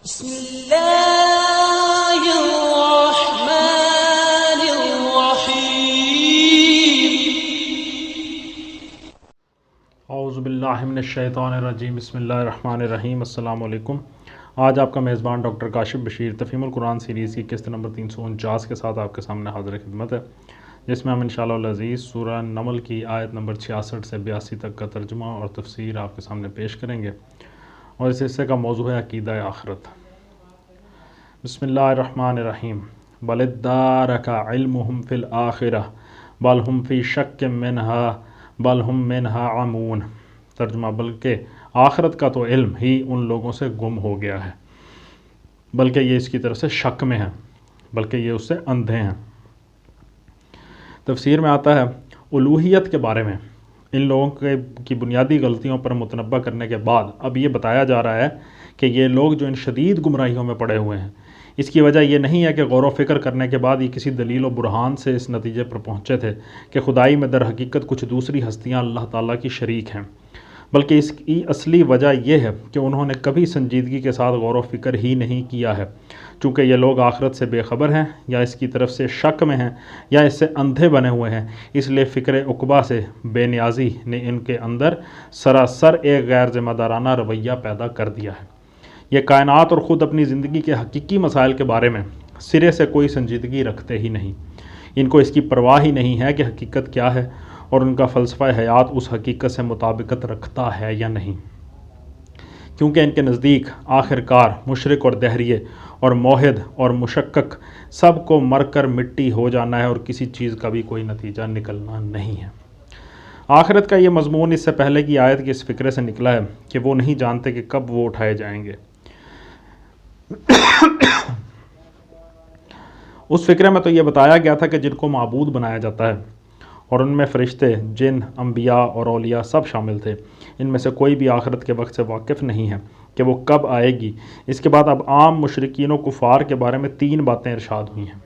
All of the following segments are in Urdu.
بسم اللہ الرحمن الرحیم۔ اعوذ باللہ من الشیطان الرجیم، بسم اللہ الرحمن الرحیم۔ السلام علیکم۔ آج آپ کا میزبان ڈاکٹر کاشف بشیر تفہیم القرآن سیریز کی قسط نمبر 349 کے ساتھ آپ کے سامنے حاضر خدمت ہے، جس میں ہم انشاءاللہ العزیز سورہ نمل کی آیت نمبر 66 سے 82 تک کا ترجمہ اور تفسیر آپ کے سامنے پیش کریں گے، اور اس حصے کا موضوع ہے عقیدہ آخرت۔ بسم اللہ الرحمن الرحیم۔ بل ادارک علمہم فی الآخرہ بل ہم فی شک منہا بل ہم منہا عمون۔ ترجمہ: بلکہ آخرت کا تو علم ہی ان لوگوں سے گم ہو گیا ہے، بلکہ یہ اس کی طرف سے شک میں ہیں، بلکہ یہ اس سے اندھے ہیں۔ تفسیر میں آتا ہے الوہیت کے بارے میں ان لوگوں کی بنیادی غلطیوں پر متنبہ کرنے کے بعد اب یہ بتایا جا رہا ہے کہ یہ لوگ جو ان شدید گمراہیوں میں پڑے ہوئے ہیں، اس کی وجہ یہ نہیں ہے کہ غور و فکر کرنے کے بعد یہ کسی دلیل و برہان سے اس نتیجے پر پہنچے تھے کہ خدائی میں در حقیقت کچھ دوسری ہستیاں اللہ تعالیٰ کی شریک ہیں، بلکہ اس کی اصلی وجہ یہ ہے کہ انہوں نے کبھی سنجیدگی کے ساتھ غور و فکر ہی نہیں کیا ہے۔ چونکہ یہ لوگ آخرت سے بے خبر ہیں، یا اس کی طرف سے شک میں ہیں، یا اس سے اندھے بنے ہوئے ہیں، اس لیے فکر عقبہ سے بے نیازی نے ان کے اندر سراسر ایک غیر ذمہ دارانہ رویہ پیدا کر دیا ہے۔ یہ کائنات اور خود اپنی زندگی کے حقیقی مسائل کے بارے میں سرے سے کوئی سنجیدگی رکھتے ہی نہیں۔ ان کو اس کی پرواہ ہی نہیں ہے کہ حقیقت کیا ہے اور ان کا فلسفہ حیات اس حقیقت سے مطابقت رکھتا ہے یا نہیں، کیونکہ ان کے نزدیک آخر کار مشرک اور دہریے اور موحد اور مشکک سب کو مر کر مٹی ہو جانا ہے، اور کسی چیز کا بھی کوئی نتیجہ نکلنا نہیں ہے۔ آخرت کا یہ مضمون اس سے پہلے کی آیت کے اس فکرے سے نکلا ہے کہ وہ نہیں جانتے کہ کب وہ اٹھائے جائیں گے۔ اس فکرے میں تو یہ بتایا گیا تھا کہ جن کو معبود بنایا جاتا ہے، اور ان میں فرشتے، جن، انبیاء اور اولیاء سب شامل تھے، ان میں سے کوئی بھی آخرت کے وقت سے واقف نہیں ہے کہ وہ کب آئے گی۔ اس کے بعد اب عام مشرکین و کفار کے بارے میں 3 باتیں ارشاد ہوئی ہیں۔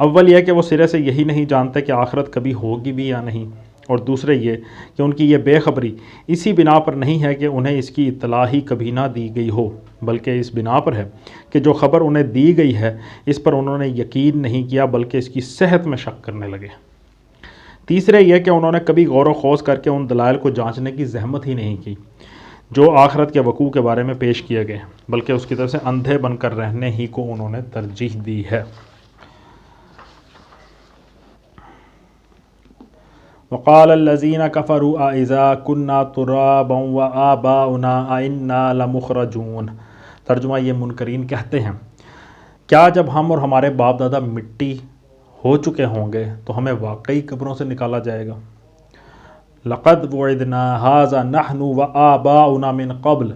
اول یہ کہ وہ سرے سے یہی نہیں جانتے کہ آخرت کبھی ہوگی بھی یا نہیں، اور دوسرے یہ کہ ان کی یہ بے خبری اسی بنا پر نہیں ہے کہ انہیں اس کی اطلاع ہی کبھی نہ دی گئی ہو، بلکہ اس بنا پر ہے کہ جو خبر انہیں دی گئی ہے اس پر انہوں نے یقین نہیں کیا، بلکہ اس کی صحت میں شک کرنے لگے۔ تیسرے یہ کہ انہوں نے کبھی غور و خوض کر کے ان دلائل کو جانچنے کی زحمت ہی نہیں کی جو آخرت کے وقوع کے بارے میں پیش کیے گئے، بلکہ اس کی طرف سے اندھے بن کر رہنے ہی کو انہوں نے ترجیح دی ہے۔ وقال الذين كفروا اذا كنا ترابا وآباؤنا أئنا لمخرجون۔ ترجمہ: یہ منکرین کہتے ہیں، کیا جب ہم اور ہمارے باپ دادا مٹی ہو چکے ہوں گے تو ہمیں واقعی قبروں سے نکالا جائے گا؟ لقد وعدنا هذا نحن وآباؤنا من قبل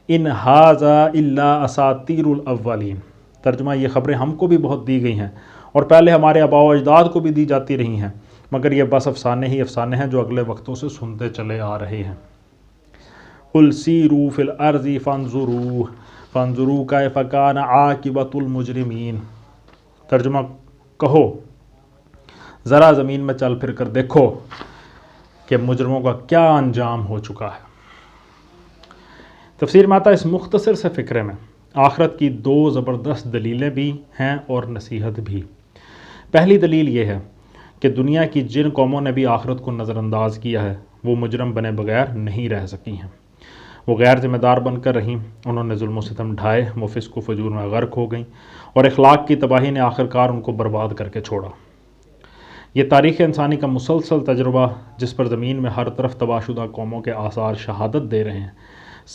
ان هذا الا اساطیر الاولین۔ ترجمہ: یہ خبریں ہم کو بھی بہت دی گئی ہیں، اور پہلے ہمارے آباء و اجداد کو بھی دی جاتی رہی ہیں، مگر یہ بس افسانے ہی افسانے ہیں جو اگلے وقتوں سے سنتے چلے آ رہے ہیں۔ قل سیروا فی الارض فانظروا کیف کان عاقبۃ المجرمین۔ ترجمہ: کہو ذرا زمین میں چل پھر کر دیکھو کہ مجرموں کا کیا انجام ہو چکا ہے۔ تفسیر میں آتا ہے اس مختصر سے فکرے میں آخرت کی 2 زبردست دلیلیں بھی ہیں اور نصیحت بھی۔ پہلی دلیل یہ ہے کہ دنیا کی جن قوموں نے بھی آخرت کو نظر انداز کیا ہے وہ مجرم بنے بغیر نہیں رہ سکی ہیں۔ وہ غیر ذمہ دار بن کر رہیں، انہوں نے ظلم و ستم ڈھائے، وہ فسق و فجور میں غرق ہو گئیں، اور اخلاق کی تباہی نے آخرکار ان کو برباد کر کے چھوڑا۔ یہ تاریخ انسانی کا مسلسل تجربہ، جس پر زمین میں ہر طرف تباہ شدہ قوموں کے آثار شہادت دے رہے ہیں،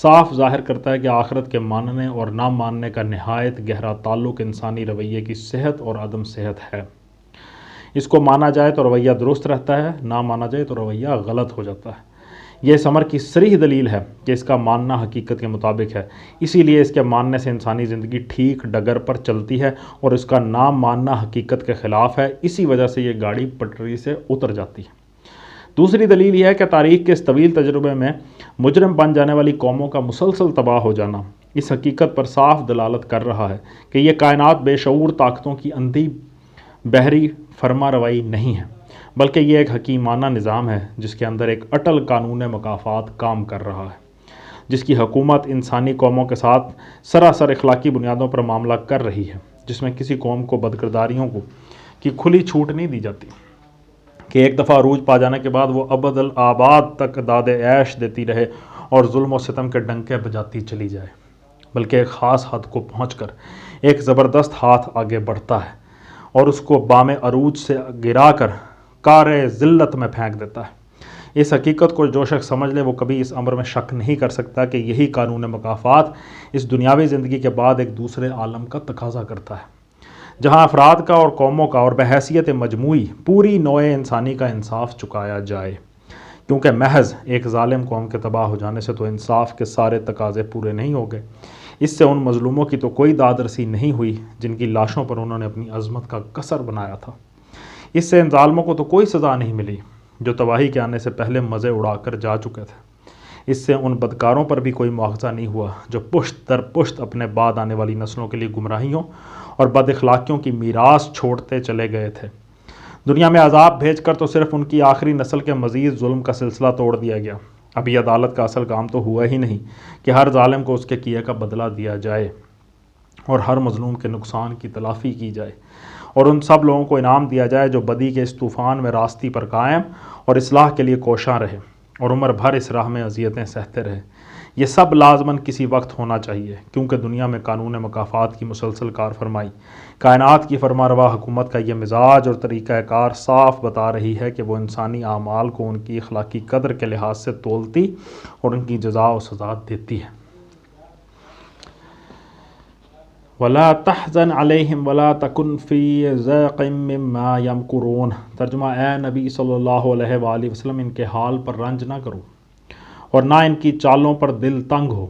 صاف ظاہر کرتا ہے کہ آخرت کے ماننے اور نہ ماننے کا نہایت گہرا تعلق انسانی رویے کی صحت اور عدم صحت ہے۔ اس کو مانا جائے تو رویہ درست رہتا ہے، نہ مانا جائے تو رویہ غلط ہو جاتا ہے۔ یہ اس امر کی صریح دلیل ہے کہ اس کا ماننا حقیقت کے مطابق ہے، اسی لیے اس کے ماننے سے انسانی زندگی ٹھیک ڈگر پر چلتی ہے، اور اس کا نہ ماننا حقیقت کے خلاف ہے، اسی وجہ سے یہ گاڑی پٹری سے اتر جاتی ہے۔ دوسری دلیل یہ ہے کہ تاریخ کے اس طویل تجربے میں مجرم بن جانے والی قوموں کا مسلسل تباہ ہو جانا اس حقیقت پر صاف دلالت کر رہا ہے کہ یہ کائنات بے شعور طاقتوں کی اندھی بحری فرما روائی نہیں ہے، بلکہ یہ ایک حکیمانہ نظام ہے جس کے اندر ایک اٹل قانون مکافات کام کر رہا ہے۔ جس کی حکومت انسانی قوموں کے ساتھ سراسر اخلاقی بنیادوں پر معاملہ کر رہی ہے، جس میں کسی قوم کو بدکرداریوں کی کھلی چھوٹ نہیں دی جاتی کہ ایک دفعہ عروج پا جانے کے بعد وہ ابد الآباد تک داد عیش دیتی رہے اور ظلم و ستم کے ڈنکے بجاتی چلی جائے، بلکہ ایک خاص حد کو پہنچ کر ایک زبردست ہاتھ آگے بڑھتا ہے اور اس کو بام عروج سے گرا کر کار ذلت میں پھینک دیتا ہے۔ اس حقیقت کو جو شخص سمجھ لے وہ کبھی اس امر میں شک نہیں کر سکتا کہ یہی قانون مکافات اس دنیاوی زندگی کے بعد ایک دوسرے عالم کا تقاضا کرتا ہے، جہاں افراد کا اور قوموں کا اور بحیثیت مجموعی پوری نوع انسانی کا انصاف چکایا جائے، کیونکہ محض ایک ظالم قوم کے تباہ ہو جانے سے تو انصاف کے سارے تقاضے پورے نہیں ہو گئے، اس سے ان مظلوموں کی تو کوئی داد رسی نہیں ہوئی جن کی لاشوں پر انہوں نے اپنی عظمت کا کسر بنایا تھا، اس سے ان ظالموں کو تو کوئی سزا نہیں ملی جو تباہی کے آنے سے پہلے مزے اڑا کر جا چکے تھے، اس سے ان بدکاروں پر بھی کوئی مواخذہ نہیں ہوا جو پشت در پشت اپنے بعد آنے والی نسلوں کے لیے گمراہیوں اور بد اخلاقیوں کی میراث چھوڑتے چلے گئے تھے۔ دنیا میں عذاب بھیج کر تو صرف ان کی آخری نسل کے مزید ظلم کا سلسلہ توڑ دیا گیا، ابھی عدالت کا اصل کام تو ہوا ہی نہیں کہ ہر ظالم کو اس کے کیے کا بدلہ دیا جائے اور ہر مظلوم کے نقصان کی تلافی کی جائے اور ان سب لوگوں کو انعام دیا جائے جو بدی کے اس طوفان میں راستی پر قائم اور اصلاح کے لیے کوشاں رہے اور عمر بھر اس راہ میں اذیتیں سہتے رہے۔ یہ سب لازماً کسی وقت ہونا چاہیے، کیونکہ دنیا میں قانون مکافات کی مسلسل کار فرمائی، کائنات کی فرما روا حکومت کا یہ مزاج اور طریقہ کار صاف بتا رہی ہے کہ وہ انسانی اعمال کو ان کی اخلاقی قدر کے لحاظ سے تولتی اور ان کی جزا و سزا دیتی ہے۔ وَلَا تَحْزَنْ عَلَيْهِمْ وَلَا تَكُنْ فِي ضَيْقٍ مِّمَّا يَمْكُرُونَ۔ ترجمہ: اے نبی صلی اللہ علیہ وآلہ وسلم، ان کے حال پر رنج نہ کرو اور نہ ان کی چالوں پر دل تنگ ہو۔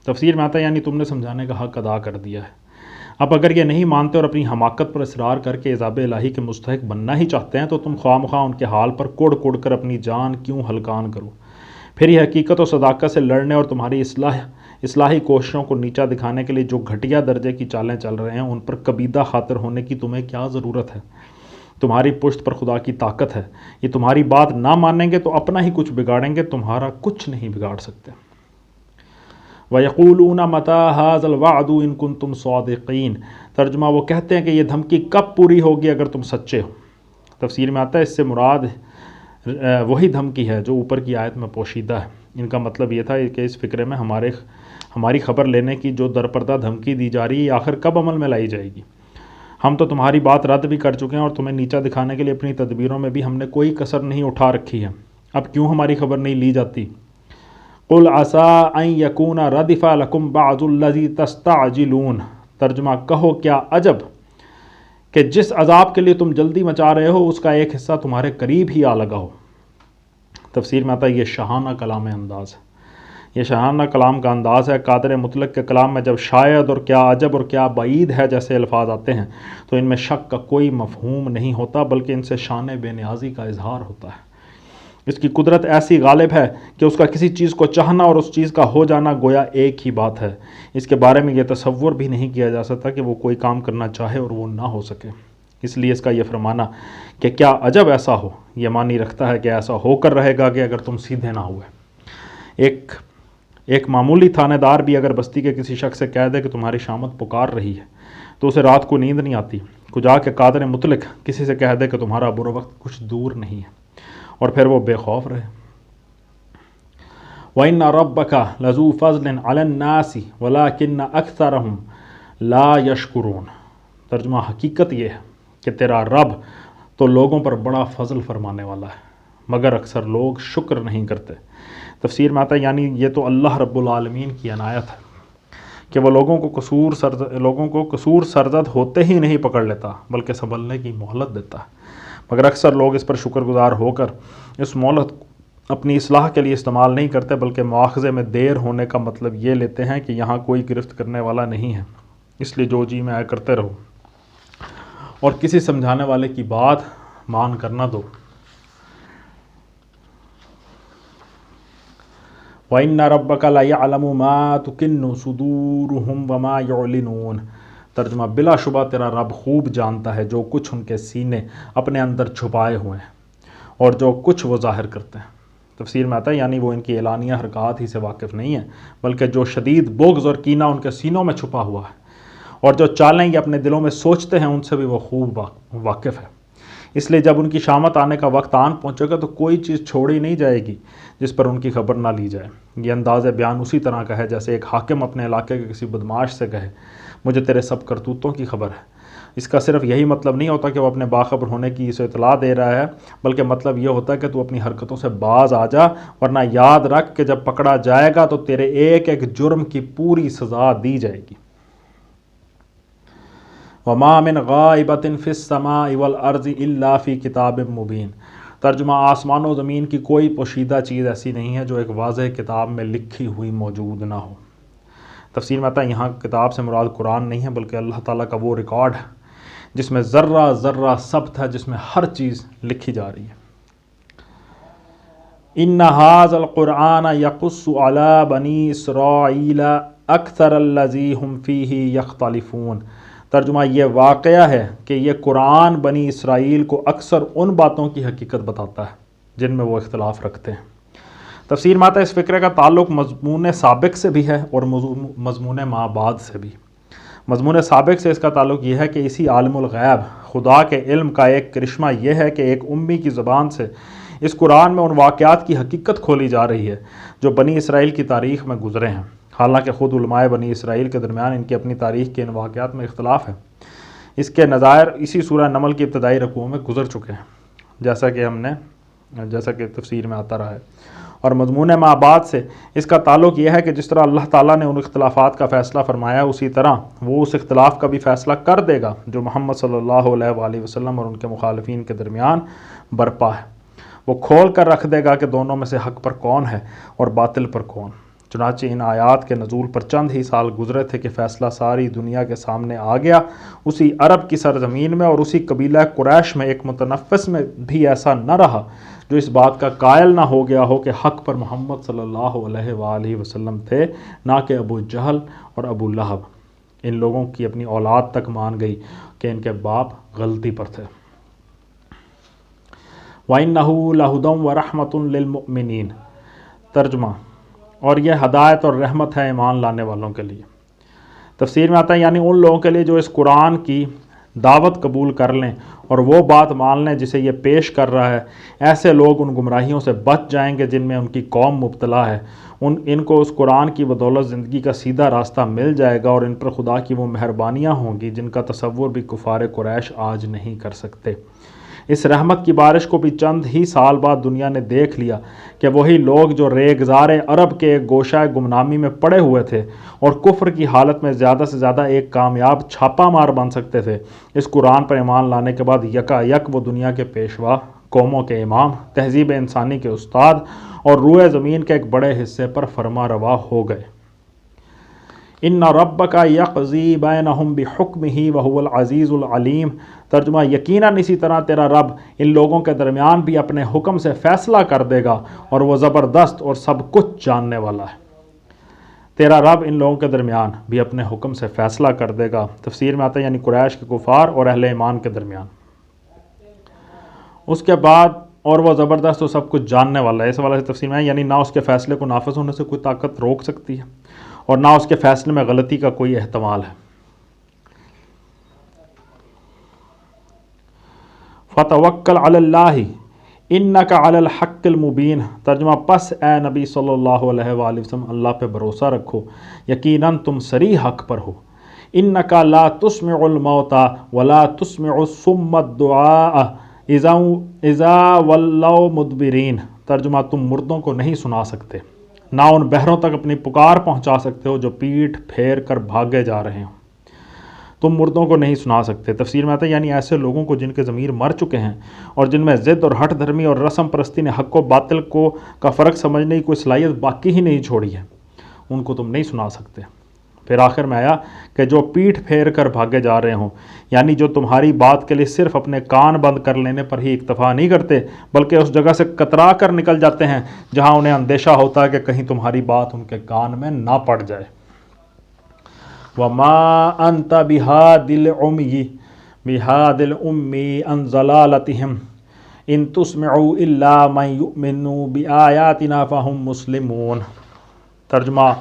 تفسیر میں آتا ہے یعنی تم نے سمجھانے کا حق ادا کر دیا ہے، اب اگر یہ نہیں مانتے اور اپنی حماقت پر اصرار کر کے عذاب الہی کے مستحق بننا ہی چاہتے ہیں تو تم خواہ مخواہ ان کے حال پر کڑ کڑ کر اپنی جان کیوں ہلکان کرو؟ پھر یہ حقیقت و صداقت سے لڑنے اور تمہاری اصلاحی کوششوں کو نیچا دکھانے کے لیے جو گھٹیا درجے کی چالیں چل رہے ہیں ان پر کبیدہ خاطر ہونے کی تمہیں کیا ضرورت ہے؟ تمہاری پشت پر خدا کی طاقت ہے، یہ تمہاری بات نہ مانیں گے تو اپنا ہی کچھ بگاڑیں گے، تمہارا کچھ نہیں بگاڑ سکتے۔ وَيَقُولُونَ مَتَىٰ هَٰذَا الْوَعْدُ إِن كُنتُمْ صَادِقِينَ۔ ترجمہ: وہ کہتے ہیں کہ یہ دھمکی کب پوری ہوگی اگر تم سچے ہو۔ تفسیر میں آتا ہے اس سے مراد وہی دھمکی ہے جو اوپر کی آیت میں پوشیدہ ہے۔ ان کا مطلب یہ تھا کہ اس فکرے میں ہماری خبر لینے کی جو درپردہ دھمکی دی جا رہی ہے آخر کب عمل میں لائی جائے گی؟ ہم تو تمہاری بات رد بھی کر چکے ہیں اور تمہیں نیچا دکھانے کے لیے اپنی تدبیروں میں بھی ہم نے کوئی کسر نہیں اٹھا رکھی ہے، اب کیوں ہماری خبر نہیں لی جاتی؟ قُلْ عَسَىٰ أَن يَكُونَ رَدِفَ لَكُمْ بَعْضُ الَّذِي تَسْتَعْجِلُونَ۔ ترجمہ: کہو کیا عجب کہ جس عذاب کے لیے تم جلدی مچا رہے ہو اس کا ایک حصہ تمہارے قریب ہی آ لگا ہو۔ تفسیر میں آتا ہے یہ شاہانہ کلام انداز ہے، یہ شاہانہ کلام کا انداز ہے۔ قادر مطلق کے کلام میں جب شاید اور کیا عجب اور کیا بعید ہے جیسے الفاظ آتے ہیں تو ان میں شک کا کوئی مفہوم نہیں ہوتا، بلکہ ان سے شان بے نیازی کا اظہار ہوتا ہے۔ اس کی قدرت ایسی غالب ہے کہ اس کا کسی چیز کو چاہنا اور اس چیز کا ہو جانا گویا ایک ہی بات ہے۔ اس کے بارے میں یہ تصور بھی نہیں کیا جا سکتا کہ وہ کوئی کام کرنا چاہے اور وہ نہ ہو سکے، اس لیے اس کا یہ فرمانا کہ کیا عجب ایسا ہو یہ معنی رکھتا ہے کہ ایسا ہو کر رہے گا کہ اگر تم سیدھے نہ ہوئے۔ ایک معمولی تھانے دار بھی اگر بستی کے کسی شخص سے کہہ دے کہ تمہاری شامت پکار رہی ہے تو اسے رات کو نیند نہیں آتی، کجا کہ قادر مطلق کسی سے کہہ دے کہ تمہارا برا وقت کچھ دور نہیں ہے اور پھر وہ بے خوف رہے۔ وَإِنَّ رَبَّكَ لَذُو فَضْلٍ عَلَى النَّاسِ وَلَٰكِنَّ أَكْثَرَهُمْ لَا يَشْكُرُونَ۔ ترجمہ: حقیقت یہ ہے کہ تیرا رب تو لوگوں پر بڑا فضل فرمانے والا ہے مگر اکثر لوگ شکر نہیں کرتے۔ تفسیر میں آتا ہے یعنی یہ تو اللہ رب العالمین کی عنایت ہے کہ وہ لوگوں کو قصور سرزد ہوتے ہی نہیں پکڑ لیتا بلکہ سنبھلنے کی مہلت دیتا ہے، مگر اکثر لوگ اس پر شکر گزار ہو کر اس مہلت اپنی اصلاح کے لیے استعمال نہیں کرتے بلکہ مواخذے میں دیر ہونے کا مطلب یہ لیتے ہیں کہ یہاں کوئی گرفت کرنے والا نہیں ہے، اس لیے جو جی میں آئے کرتے رہو اور کسی سمجھانے والے کی بات مان کر نہ دو۔ وَإِنَّ رَبَّكَ لَيَعْلَمُ مَا تُكِنُّ صُدُورُهُمْ وَمَا يُعْلِنُونَ۔ ترجمہ: بلا شبہ تیرا رب خوب جانتا ہے جو کچھ ان کے سینے اپنے اندر چھپائے ہوئے ہیں اور جو کچھ وہ ظاہر کرتے ہیں۔ تفسیر میں آتا ہے یعنی وہ ان کی اعلانیہ حرکات ہی سے واقف نہیں ہیں، بلکہ جو شدید بغض اور کینہ ان کے سینوں میں چھپا ہوا ہے اور جو چالیں یہ اپنے دلوں میں سوچتے ہیں ان سے بھی وہ خوب واقف ہے۔ اس لیے جب ان کی شامت آنے کا وقت آن پہنچے گا تو کوئی چیز چھوڑی نہیں جائے گی جس پر ان کی خبر نہ لی جائے۔ یہ انداز بیان اسی طرح کا ہے جیسے ایک حاکم اپنے علاقے کے کسی بدماش سے کہے مجھے تیرے سب کرتوتوں کی خبر ہے۔ اس کا صرف یہی مطلب نہیں ہوتا کہ وہ اپنے باخبر ہونے کی اسے اطلاع دے رہا ہے، بلکہ مطلب یہ ہوتا ہے کہ تو اپنی حرکتوں سے باز آ جا، ورنہ یاد رکھ کہ جب پکڑا جائے گا تو تیرے ایک ایک جرم کی پوری سزا دی جائے گی۔ وَمَا مِنْ غَائِبَةٍ فِي السَّمَاءِ وَالْأَرْضِ إِلَّا فِي كِتَابٍ مُبِينٍ۔ ترجمہ آسمان و زمین کی کوئی پوشیدہ چیز ایسی نہیں ہے جو ایک واضح کتاب میں لکھی ہوئی موجود نہ ہو۔ تفسیر میں آتا ہے یہاں کتاب سے مراد قرآن نہیں ہے بلکہ اللہ تعالیٰ کا وہ ریکارڈ ہے جس میں ذرہ ذرہ ثبت ہے، جس میں ہر چیز لکھی جا رہی ہے۔ إِنَّ هَذَا الْقُرْآنَ يَقُصُّ عَلَى بَنِي إِسْرَائِيلَ أَكْثَرَ الَّذِي هُمْ فِيهِ يَخْتَلِفُونَ۔ ترجمہ یہ واقعہ ہے کہ یہ قرآن بنی اسرائیل کو اکثر ان باتوں کی حقیقت بتاتا ہے جن میں وہ اختلاف رکھتے ہیں۔ تفسیر میں آتا ہے اس فقرے کا تعلق مضمون سابق سے بھی ہے اور مضمون ما بعد سے بھی۔ مضمون سابق سے اس کا تعلق یہ ہے کہ اسی عالم الغیب خدا کے علم کا ایک کرشمہ یہ ہے کہ ایک امی کی زبان سے اس قرآن میں ان واقعات کی حقیقت کھولی جا رہی ہے جو بنی اسرائیل کی تاریخ میں گزرے ہیں، حالانکہ خود علماء بنی اسرائیل کے درمیان ان کی اپنی تاریخ کے ان واقعات میں اختلاف ہے۔ اس کے نظائر اسی سورہ نمل کی ابتدائی رکوعوں میں گزر چکے ہیں جیسا کہ تفسیر میں آتا رہا ہے۔ اور مضمون ما بعد سے اس کا تعلق یہ ہے کہ جس طرح اللہ تعالیٰ نے ان اختلافات کا فیصلہ فرمایا اسی طرح وہ اس اختلاف کا بھی فیصلہ کر دے گا جو محمد صلی اللہ علیہ وآلہ وسلم اور ان کے مخالفین کے درمیان برپا ہے۔ وہ کھول کر رکھ دے گا کہ دونوں میں سے حق پر کون ہے اور باطل پر کون۔ چنانچہ ان آیات کے نزول پر چند ہی سال گزرے تھے کہ فیصلہ ساری دنیا کے سامنے آ گیا۔ اسی عرب کی سرزمین میں اور اسی قبیلہ قریش میں ایک متنفس میں بھی ایسا نہ رہا جو اس بات کا قائل نہ ہو گیا ہو کہ حق پر محمد صلی اللہ علیہ وآلہ وسلم تھے، نہ کہ ابو جہل اور ابو لہب۔ ان لوگوں کی اپنی اولاد تک مان گئی کہ ان کے باپ غلطی پر تھے۔ وَإِنَّهُ لَهُدًى وَرَحْمَةٌ لِّلْمُؤْمِنِينَ۔ ترجمہ اور یہ ہدایت اور رحمت ہے ایمان لانے والوں کے لیے۔ تفسیر میں آتا ہے یعنی ان لوگوں کے لیے جو اس قرآن کی دعوت قبول کر لیں اور وہ بات مان لیں جسے یہ پیش کر رہا ہے، ایسے لوگ ان گمراہیوں سے بچ جائیں گے جن میں ان کی قوم مبتلا ہے۔ ان کو اس قرآن کی بدولت زندگی کا سیدھا راستہ مل جائے گا اور ان پر خدا کی وہ مہربانیاں ہوں گی جن کا تصور بھی کفار قریش آج نہیں کر سکتے۔ اس رحمت کی بارش کو بھی چند ہی سال بعد دنیا نے دیکھ لیا کہ وہی لوگ جو ریگزار عرب کے ایک گوشہ گمنامی میں پڑے ہوئے تھے اور کفر کی حالت میں زیادہ سے زیادہ ایک کامیاب چھاپا مار بن سکتے تھے، اس قرآن پر ایمان لانے کے بعد یکا یک وہ دنیا کے پیشوا، قوموں کے امام، تہذیب انسانی کے استاد اور روئے زمین کے ایک بڑے حصے پر فرما روا ہو گئے۔ ان ربک یقضی بینہم بحکمہ وہو العزیز العلیم۔ ترجمہ یقیناً اسی طرح تیرا رب ان لوگوں کے درمیان بھی اپنے حکم سے فیصلہ کر دے گا اور وہ زبردست اور سب کچھ جاننے والا ہے۔ تیرا رب ان لوگوں کے درمیان بھی اپنے حکم سے فیصلہ کر دے گا۔ تفسیر میں آتا ہے یعنی قریش کے کفار اور اہل ایمان کے درمیان۔ اس کے بعد اور وہ زبردست اور سب کچھ جاننے والا ہے، اس حوالے سے تفسیر میں ہے یعنی نہ اس کے فیصلے کو نافذ ہونے سے کوئی طاقت روک سکتی ہے اور نہ اس کے فیصلے میں غلطی کا کوئی احتمال ہے۔ فَتَوَكَّلْ عَلَى اللَّهِ إِنَّكَ عَلَى الْحَقِّ الْمُبِينِ۔ ترجمہ پس اے نبی صلی اللہ علیہ وآلہ وسلم اللہ پہ بھروسہ رکھو، یقیناً تم صریح حق پر ہو۔ إِنَّكَ لَا تُسْمِعُ الْمَوْتَى وَلَا تُسْمِعُ الصُّمَّ الدُّعَاءَ إِذَا وَلَّوْا مُدْبِرِينَ۔ ترجمہ تم مردوں کو نہیں سنا سکتے، نہ ان بہروں تک اپنی پکار پہنچا سکتے ہو جو پیٹھ پھیر کر بھاگے جا رہے ہوں۔ تم مردوں کو نہیں سنا سکتے۔ تفسیر میں آتا ہے یعنی ایسے لوگوں کو جن کے ضمیر مر چکے ہیں اور جن میں ضد اور ہٹ دھرمی اور رسم پرستی نے حق و باطل کا فرق سمجھنے کی کوئی صلاحیت باقی ہی نہیں چھوڑی ہے، ان کو تم نہیں سنا سکتے۔ پھر آخر میں آیا کہ جو پیٹھ پھیر کر بھاگے جا رہے ہوں، یعنی جو تمہاری بات کے لیے صرف اپنے کان بند کر لینے پر ہی اکتفا نہیں کرتے بلکہ اس جگہ سے کترا کر نکل جاتے ہیں جہاں انہیں اندیشہ ہوتا ہے کہ کہیں تمہاری بات ان کے کان میں نہ پڑ جائے۔ وَمَا أَنْتَ بِهَادِ الْعُمْيِ عَنْ ضَلَالَتِهِمْ ان تسمعوا الا من یؤمن بآیاتنا فهم مسلمون۔ ترجمہ،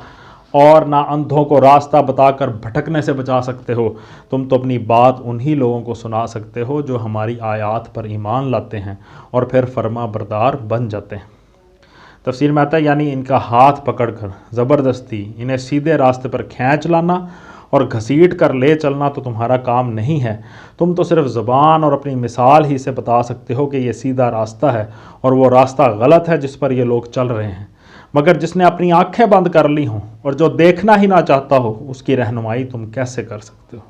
اور نہ اندھوں کو راستہ بتا کر بھٹکنے سے بچا سکتے ہو، تم تو اپنی بات انہی لوگوں کو سنا سکتے ہو جو ہماری آیات پر ایمان لاتے ہیں اور پھر فرما بردار بن جاتے ہیں۔ تفسیر میں آتا ہے یعنی ان کا ہاتھ پکڑ کر زبردستی انہیں سیدھے راستے پر کھینچ لانا اور گھسیٹ کر لے چلنا تو تمہارا کام نہیں ہے، تم تو صرف زبان اور اپنی مثال ہی سے بتا سکتے ہو کہ یہ سیدھا راستہ ہے اور وہ راستہ غلط ہے جس پر یہ لوگ چل رہے ہیں، مگر جس نے اپنی آنکھیں بند کر لی ہوں اور جو دیکھنا ہی نہ چاہتا ہو اس کی رہنمائی تم کیسے کر سکتے ہو؟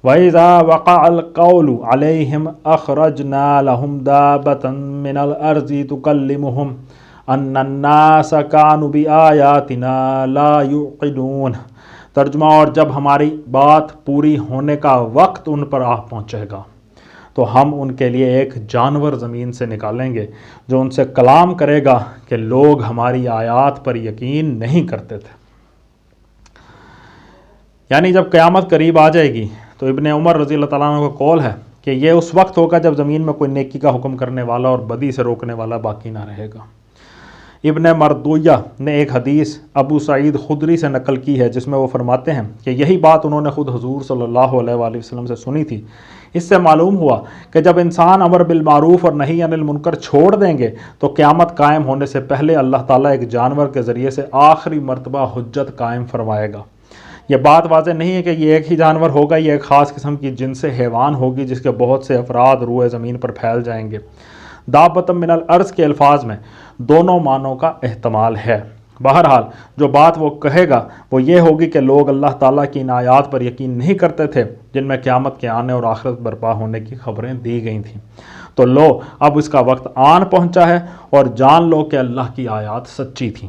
وَإِذَا وَقَعَ الْقَوْلُ عَلَيْهِمْ أَخْرَجْنَا لَهُمْ دَابَّةً مِّنَ الْأَرْضِ تُكَلِّمُهُمْ أَنَّ النَّاسَ كَانُوا بِآيَاتِنَا لَا يُوقِنُونَ۔ ترجمہ، اور جب ہماری بات پوری ہونے کا وقت ان پر آ پہنچے گا تو ہم ان کے لیے ایک جانور زمین سے نکالیں گے جو ان سے کلام کرے گا کہ لوگ ہماری آیات پر یقین نہیں کرتے تھے۔ یعنی جب قیامت قریب آ جائے گی تو ابن عمر رضی اللہ تعالیٰ عنہ کا قول ہے کہ یہ اس وقت ہوگا جب زمین میں کوئی نیکی کا حکم کرنے والا اور بدی سے روکنے والا باقی نہ رہے گا۔ ابن مردویہ نے ایک حدیث ابو سعید خدری سے نقل کی ہے جس میں وہ فرماتے ہیں کہ یہی بات انہوں نے خود حضور صلی اللہ علیہ وآلہ وسلم سے سنی تھی۔ اس سے معلوم ہوا کہ جب انسان امر بالمعروف اور نہی عن المنکر چھوڑ دیں گے تو قیامت قائم ہونے سے پہلے اللہ تعالیٰ ایک جانور کے ذریعے سے آخری مرتبہ حجت قائم فرمائے گا۔ یہ بات واضح نہیں ہے کہ یہ ایک ہی جانور ہوگا، یہ ایک خاص قسم کی جنس حیوان ہوگی جس کے بہت سے افراد روئے زمین پر پھیل جائیں گے۔ دابۃ من الارض کے الفاظ میں دونوں معنوں کا احتمال ہے۔ بہرحال جو بات وہ کہے گا وہ یہ ہوگی کہ لوگ اللہ تعالیٰ کی ان آیات پر یقین نہیں کرتے تھے جن میں قیامت کے آنے اور آخرت برپا ہونے کی خبریں دی گئی تھیں، تو لو اب اس کا وقت آن پہنچا ہے اور جان لو کہ اللہ کی آیات سچی تھیں۔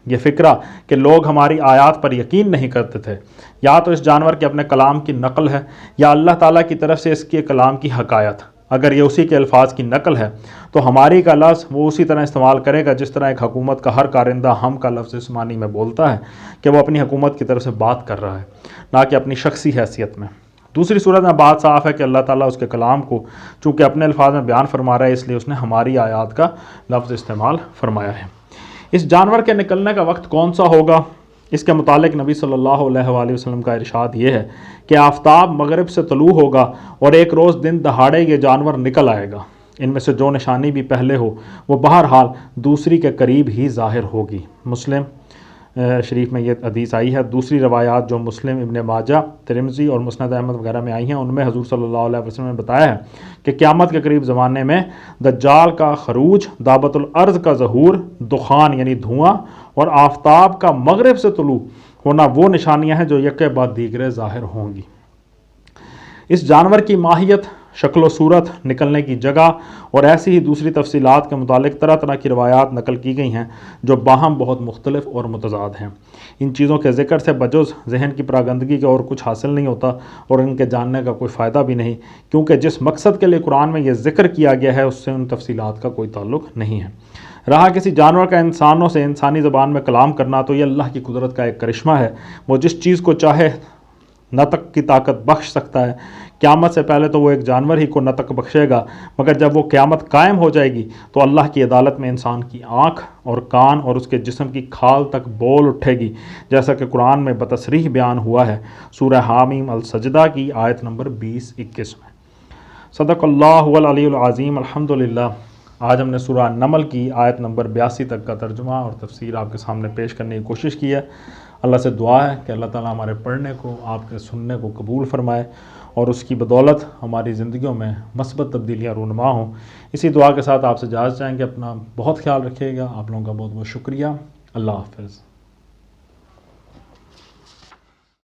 یہ فکرہ کہ لوگ ہماری آیات پر یقین نہیں کرتے تھے یا تو اس جانور کے اپنے کلام کی نقل ہے یا اللہ تعالیٰ کی طرف سے اس کے کلام کی حکایت۔ اگر یہ اسی کے الفاظ کی نقل ہے تو ہماری کا لفظ وہ اسی طرح استعمال کرے گا جس طرح ایک حکومت کا ہر کارندہ ہم کا لفظ اس معنی میں بولتا ہے کہ وہ اپنی حکومت کی طرف سے بات کر رہا ہے، نہ کہ اپنی شخصی حیثیت میں۔ دوسری صورت میں بات صاف ہے کہ اللہ تعالیٰ اس کے کلام کو چونکہ اپنے الفاظ میں بیان فرما رہا ہے اس لیے اس نے ہماری آیات کا لفظ استعمال فرمایا ہے۔ اس جانور کے نکلنے کا وقت کون سا ہوگا؟ اس کے متعلق نبی صلی اللہ علیہ وآلہ وسلم کا ارشاد یہ ہے کہ آفتاب مغرب سے طلوع ہوگا اور ایک روز دن دہاڑے یہ جانور نکل آئے گا۔ ان میں سے جو نشانی بھی پہلے ہو وہ بہرحال دوسری کے قریب ہی ظاہر ہوگی۔ مسلم شریف میں یہ حدیث آئی ہے۔ دوسری روایات جو مسلم، ابن ماجہ، ترمذی اور مسند احمد وغیرہ میں آئی ہیں ان میں حضور صلی اللہ علیہ وسلم نے بتایا ہے کہ قیامت کے قریب زمانے میں دجال کا خروج، دابۃ الارض کا ظہور، دخان یعنی دھواں اور آفتاب کا مغرب سے طلوع ہونا وہ نشانیاں ہیں جو یکے بعد دیگرے ظاہر ہوں گی۔ اس جانور کی ماہیت، شکل و صورت، نکلنے کی جگہ اور ایسی ہی دوسری تفصیلات کے متعلق طرح طرح کی روایات نقل کی گئی ہیں جو باہم بہت مختلف اور متضاد ہیں۔ ان چیزوں کے ذکر سے بجز ذہن کی پراگندگی کے اور کچھ حاصل نہیں ہوتا اور ان کے جاننے کا کوئی فائدہ بھی نہیں، کیونکہ جس مقصد کے لیے قرآن میں یہ ذکر کیا گیا ہے اس سے ان تفصیلات کا کوئی تعلق نہیں ہے۔ رہا کسی جانور کا انسانوں سے انسانی زبان میں کلام کرنا تو یہ اللہ کی قدرت کا ایک کرشمہ ہے۔ وہ جس چیز کو چاہے نطق کی طاقت بخش سکتا ہے۔ قیامت سے پہلے تو وہ ایک جانور ہی کو نطق بخشے گا، مگر جب وہ قیامت قائم ہو جائے گی تو اللہ کی عدالت میں انسان کی آنکھ اور کان اور اس کے جسم کی کھال تک بول اٹھے گی، جیسا کہ قرآن میں بتصریح بیان ہوا ہے سورہ حامیم السجدہ کی آیت نمبر 20-21 میں۔ صدق اللہ العلی العظیم۔ الحمدللہ آج ہم نے سورہ نمل کی آیت نمبر 82 تک کا ترجمہ اور تفسیر آپ کے سامنے پیش کرنے کی کوشش کی ہے۔ اللہ سے دعا ہے کہ اللہ تعالیٰ ہمارے پڑھنے کو، آپ کے سننے کو قبول فرمائے اور اس کی بدولت ہماری زندگیوں میں مثبت تبدیلیاں رونما ہوں۔ اسی دعا کے ساتھ آپ سے اجازت چاہیں کہ اپنا بہت خیال رکھیے گا۔ آپ لوگوں کا بہت بہت شکریہ۔ اللہ حافظ۔